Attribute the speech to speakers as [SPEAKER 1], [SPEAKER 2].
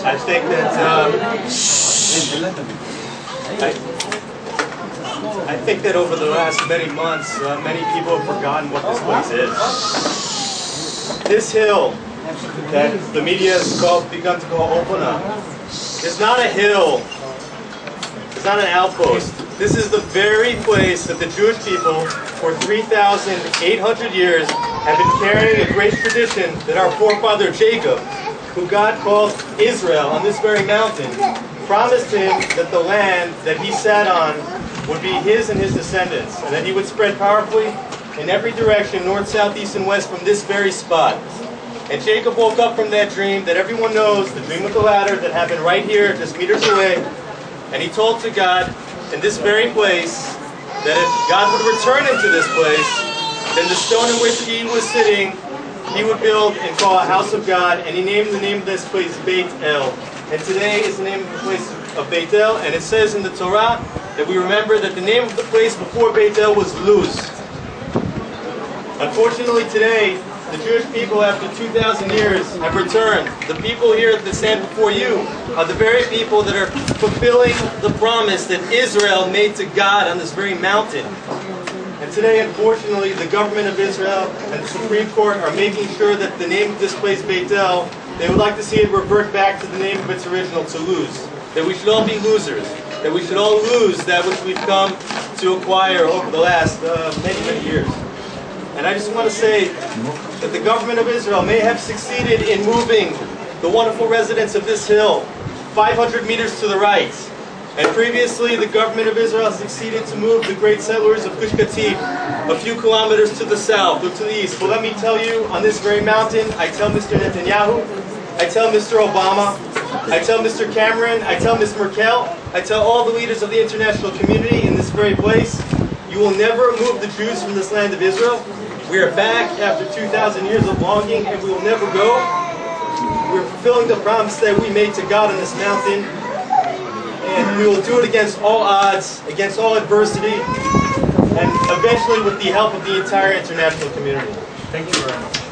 [SPEAKER 1] I think that I think that over the last many months, many people have forgotten what this place is. This hill that the media has begun to call Opana is not a hill. It's not an outpost. This is the very place that the Jewish people for 3,800 years have been carrying a great tradition that our forefather Jacob, who God called Israel on this very mountain, promised him that the land that he sat on would be his and his descendants, and that he would spread powerfully in every direction, north, south, east, and west from this very spot. And Jacob woke up from that dream that everyone knows, the dream of the ladder that happened right here, just meters away, and he told to God in this very place that if God would return him to this place, then the stone in which he was sitting, he would build and call a house of God, and he named the name of this place Beit El. And today is the name of the place of Beit El, and it says in the Torah that we remember that the name of the place before Beit El was Luz. Unfortunately today, the Jewish people after 2,000 years have returned. The people here that stand before you are the very people that are fulfilling the promise that Israel made to God on this very mountain. And today, unfortunately, the government of Israel and the Supreme Court are making sure that the name of this place, Beit El, they would like to see it revert back to the name of its original, to lose. That we should all be losers. That we should all lose that which we've come to acquire over the last many, many years. And I just want to say that the government of Israel may have succeeded in moving the wonderful residents of this hill 500 meters to the right. And previously, the government of Israel succeeded to move the great settlers of Gush Katif a few kilometers to the south or to the east. But let me tell you, on this very mountain, I tell Mr. Netanyahu, I tell Mr. Obama, I tell Mr. Cameron, I tell Ms. Merkel, I tell all the leaders of the international community in this very place, you will never move the Jews from this land of Israel. We are back after 2,000 years of longing, and we will never go. We're fulfilling the promise that we made to God on this mountain. And we will do it against all odds, against all adversity, and eventually with the help of the entire international community. Thank you very much.